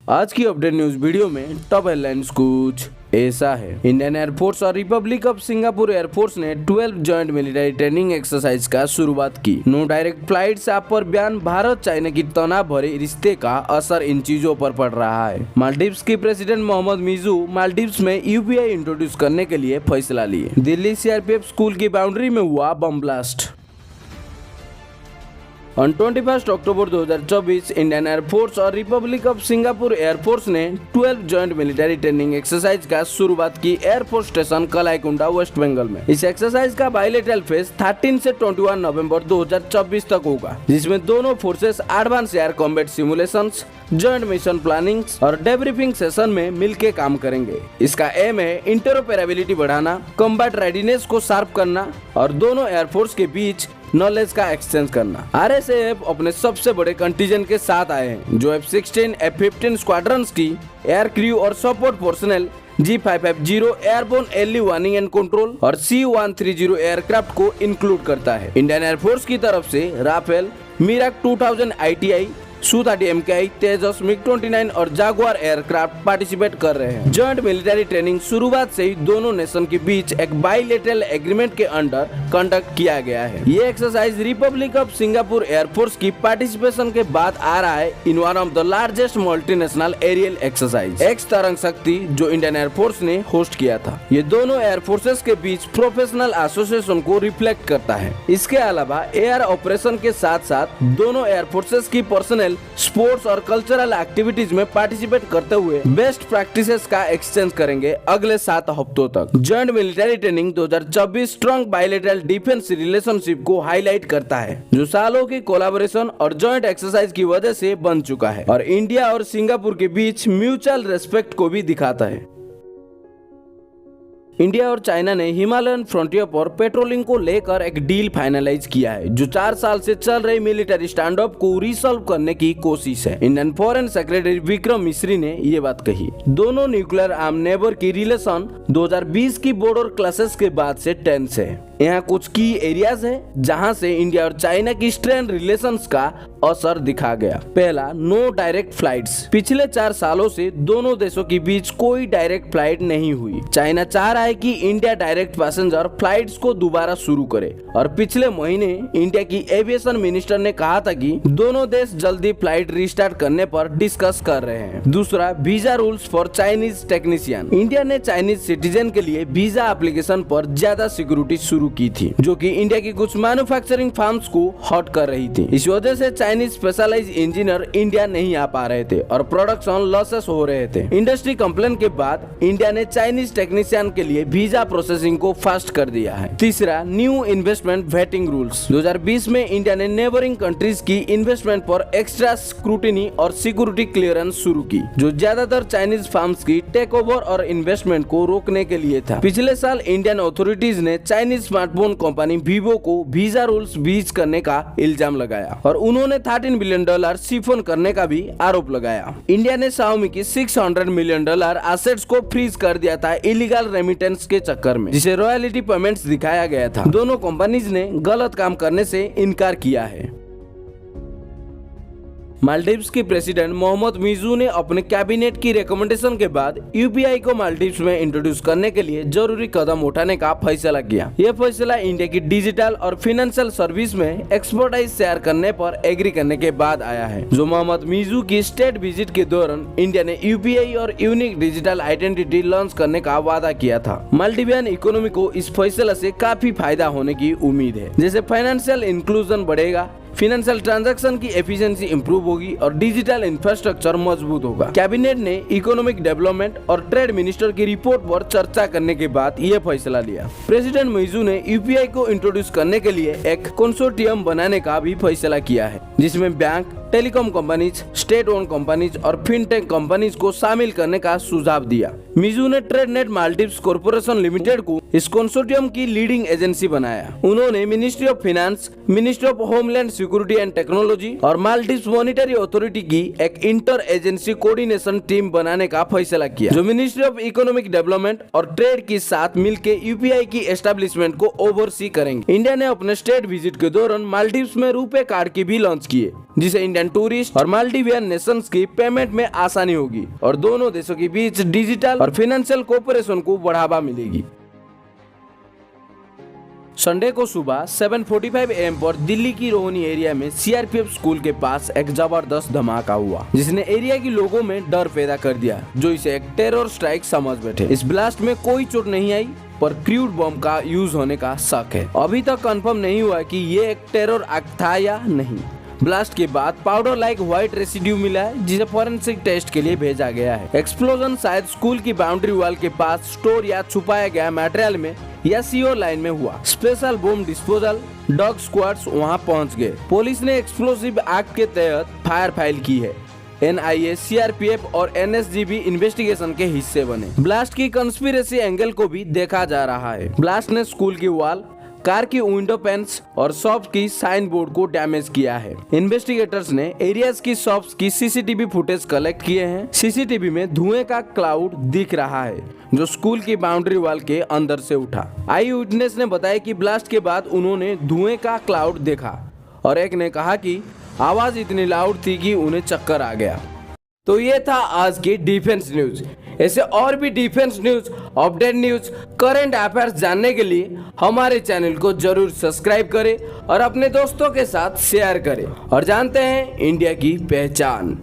आज की update news video में टॉप हेडलाइंस कुछ ऐसा है। इंडियन एयरफोर्स और रिपब्लिक ऑफ सिंगापुर एयरफोर्स ने 12 जॉइंट मिलिट्री ट्रेनिंग एक्सरसाइज का शुरुआत की। नो डायरेक्ट फ्लाइट्स ऐप पर बयान, भारत चाइना की तनाव भरे रिश्ते का असर इन चीजों पर पड़ रहा है। मालदीव्स के प्रेसिडेंट मोहम्मद मिजू मालदीव्स में यूपीआई इंट्रोड्यूस करने के लिए फैसला लिए। दिल्ली सीआरपीएफ स्कूल की बाउंड्री में हुआ bomb blast. On 21 October 2024 Indian air force और रिपब्लिक ऑफ सिंगापुर एयरफोर्स ने 12 जॉइंट मिलिट्री ट्रेनिंग एक्सरसाइज का शुरुआत की air force station Kalaikunda west Bengal में। इस एक्सरसाइज का बायलैटरल फेज 13 से 21 नवंबर 2024 तक होगा, जिसमें दोनों forces advance air combat simulations, joint mission planning और डेब्रीफिंग सेशन में मिलकर काम करेंगे। इसका एम है इंटरऑपरेबिलिटी बढ़ाना, कॉम्बैट रेडीनेस को शार्प करना और दोनों एयरफोर्स के बीच नॉलेज का एक्सचेंज करना। RSAF अपने सबसे बड़े कंटीजेंट के साथ आए हैं, जो F-16, F-15 स्क्वाड्रंस की एयर क्रू और support personal, G550 airborne early warning and control और C-130 एयरक्राफ्ट को इंक्लूड करता है। इंडियन एयरफोर्स की तरफ से Rafale, Mirage 2000 ITI, Su-30 MKI, Tejas, MiG-29 और जागुआर एयरक्राफ्ट पार्टिसिपेट कर रहे हैं। जॉइंट मिलिट्री ट्रेनिंग शुरुआत से ही दोनों नेशन के बीच एक बायलैटरल एग्रीमेंट के अंडर कंडक्ट किया गया है। ये exercise republic of Singapore air force की पार्टिसिपेशन के बाद आ रहा है in one of the largest multinational aerial exercise ex Tarang Shakti, जो इंडियन एयरफोर्स ने होस्ट किया था। ये दोनों एयरफोर्सेस के बीच प्रोफेशनल एसोसिएशन को रिफ्लेक्ट करता है। इसके अलावा एयर ऑपरेशन के साथ साथ दोनों एयरफोर्सेस की पर्सनल स्पोर्ट्स और कल्चरल एक्टिविटीज में पार्टिसिपेट करते हुए बेस्ट प्रैक्टिसेस का एक्सचेंज करेंगे अगले 7 हफ्तों तक। Joint military training 2024 strong bilateral defence relationship को हाईलाइट करता है, जो सालों की कोलैबोरेशन और जॉइंट एक्सरसाइज की वजह से बन चुका है और इंडिया और सिंगापुर के बीच म्यूचुअल रेस्पेक्ट को भी दिखाता है। इंडिया और चाइना ने हिमालयन फ्रंटियर पर पेट्रोलिंग को लेकर एक डील फाइनलाइज किया है, जो 4 साल से चल रही मिलिट्री स्टैंड अप को रिसॉल्व करने की कोशिश है। इंडियन फॉरेन सेक्रेटरी विक्रम मिश्री ने ये बात कही। दोनों न्यूक्लियर आर्म नेबर की रिलेशन 2020 की बॉर्डर क्लासेस के बाद से टेंस है। यहाँ कुछ की एरियाज है जहाँ से इंडिया और चाइना की स्ट्रेन रिलेशंस का असर दिखा गया। पहला, नो डायरेक्ट फ्लाइट्स। पिछले 4 सालों से दोनों देशों के बीच कोई डायरेक्ट फ्लाइट नहीं हुई। चाइना चाह रहा है कि इंडिया डायरेक्ट पैसेंजर फ्लाइट्स को दोबारा शुरू करे और पिछले महीने इंडिया की एविएशन मिनिस्टर ने कहा था कि दोनों देश जल्दी फ्लाइट रिस्टार्ट करने पर डिस्कस कर रहे हैं। दूसरा, visa rules for Chinese technician. India ने चाइनीज सिटीजन के लिए वीजा एप्लीकेशन पर ज्यादा सिक्योरिटी शुरू की थी, जो कि इंडिया की कुछ मैन्युफैक्चरिंग फर्म्स को हॉट कर रही थी। इस वजह से चाइनीज स्पेशलाइज इंजीनियर इंडिया नहीं आ पा रहे थे और प्रोडक्शन लॉसेस हो रहे थे। इंडस्ट्री कंप्लेन के बाद इंडिया ने चाइनीज टेक्नीशियन के लिए वीजा प्रोसेसिंग को फास्ट कर दिया है। तीसरा, न्यू इन्वेस्टमेंट वेटिंग रूल्स। 2020 में इंडिया ने नेबरिंग कंट्रीज की इन्वेस्टमेंट पर एक्स्ट्रा स्क्रूटिनी और सिक्योरिटी क्लियरेंस शुरू की, जो ज्यादातर चाइनीज फर्म्स की टेक ओवर और इन्वेस्टमेंट को रोकने के लिए था। पिछले साल इंडियन अथॉरिटीज ने चाइनीज स्मार्टफोन कंपनी वीवो को वीजा रूल्स ब्रीच करने का इल्जाम लगाया और उन्होंने $13 बिलियन सिफोन करने का भी आरोप लगाया। इंडिया ने Xiaomi की $600 मिलियन एसेट्स को फ्रीज कर दिया था इलीगल रेमिटेंस के चक्कर में, जिसे रॉयल्टी पेमेंट्स दिखाया गया था। दोनों कंपनीज ने गलत काम करने से इनकार किया है। मालदीव्स के प्रेसिडेंट मोहम्मद मिजू ने अपने कैबिनेट की रिकमेंडेशन के बाद यूपीआई को मालदीव्स में इंट्रोड्यूस करने के लिए जरूरी कदम उठाने का फैसला किया। यह फैसला इंडिया की डिजिटल और फाइनेंशियल सर्विस में एक्सपर्टाइज शेयर करने पर एग्री करने के बाद आया है, जो मोहम्मद मिजू की स्टेट विजिट के दौरान इंडिया ने यूपीआई और यूनिक डिजिटल आइडेंटिटी लॉन्च करने का वादा किया था। मालदीवियन इकोनॉमी को इस फैसले से काफी फायदा होने की उम्मीद है, जैसे फाइनेंशियल इंक्लूजन बढ़ेगा, फाइनेंशियल ट्रांजैक्शन की एफिशिएंसी इंप्रूव होगी और डिजिटल इंफ्रास्ट्रक्चर मजबूत होगा। कैबिनेट ने इकोनॉमिक डेवलपमेंट और ट्रेड मिनिस्टर की रिपोर्ट पर चर्चा करने के बाद यह फैसला लिया। प्रेसिडेंट मिजू ने यूपीआई को इंट्रोड्यूस करने के लिए एक कंसोर्टियम बनाने का भी फैसला किया है, जिसमें bank, telecom companies, state own companies और फिनटेक कंपनीज को शामिल करने का सुझाव दिया। मिजू ने ट्रेडनेट मालदीव्स कॉर्पोरेशन लिमिटेड को इस कंसोर्टियम की लीडिंग एजेंसी बनाया। उन्होंने ministry of finance, ministry of homeland security and technology और मालदीव्स मॉनिटरी अथॉरिटी की एक इंटर एजेंसी कोऑर्डिनेशन टीम बनाने का फैसला किया, जो मिनिस्ट्री ऑफ इकोनॉमिक डेवलपमेंट और ट्रेड के साथ मिलकर यूपीआई की एस्टेब्लिशमेंट को ओवरसी करेंगे। इंडिया ने अपने स्टेट विजिट के दौरान मालदीव्स में रुपे कार्ड की भी लॉन्च किए, जिसे इंडिया इंडियन टूरिस्ट और मालदीवियन नेशंस की पेमेंट में आसानी होगी और दोनों देशों के बीच डिजिटल और फाइनेंशियल कोऑपरेशन को बढ़ावा मिलेगी। संडे को सुबह 7:45 AM पर दिल्ली की रोहिणी एरिया में सीआरपीएफ स्कूल के पास एक जबरदस्त धमाका हुआ, जिसने एरिया के लोगों में डर पैदा कर दिया, जो इसे एक टेरर स्ट्राइक समझ बैठे। इस ब्लास्ट में कोई चोट नहीं आई, पर क्रूड बम का यूज होने का शक है। अभी तक कंफर्म नहीं हुआ कि ये एक टेरर एक्ट था या नहीं। ब्लास्ट के बाद पाउडर लाइक व्हाइट रेसिड्यू मिला है, जिसे फॉरेंसिक टेस्ट के लिए भेजा गया है। एक्सप्लोजन शायद स्कूल की बाउंड्री वॉल के पास स्टोर या छुपाया गया मटेरियल में या सीओ लाइन में हुआ। Special bomb disposal dog squads वहां पहुंच गए। पुलिस ने एक्सप्लोसिव एक्ट के तहत फायर फाइल की है। NIA, CRPF और NSG इन्वेस्टिगेशन के हिस्से बने। ब्लास्ट की कंस्पिरेसी एंगल को भी देखा जा रहा है। ब्लास्ट ने स्कूल की वॉल, कार की विंडो पैन्स और शॉप्स की साइन बोर्ड को डैमेज किया है। इन्वेस्टिगेटर्स ने एरियाज की शॉप्स की सीसीटीवी फुटेज कलेक्ट किए हैं। सीसीटीवी में धुएं का क्लाउड दिख रहा है, जो स्कूल की बाउंड्री वॉल के अंदर से उठा। आई विटनेस ने बताया कि ब्लास्ट के बाद उन्होंने धुएं का क्लाउड देखा और एक ने कहा कि आवाज इतनी लाउड थी कि उन्हें चक्कर आ गया। तो ये था आज की डिफेंस न्यूज। ऐसे और भी defence news, update news, current affairs जानने के लिए हमारे चैनल को जरूर सब्सक्राइब करें और अपने दोस्तों के साथ शेयर करें और जानते हैं इंडिया की पहचान।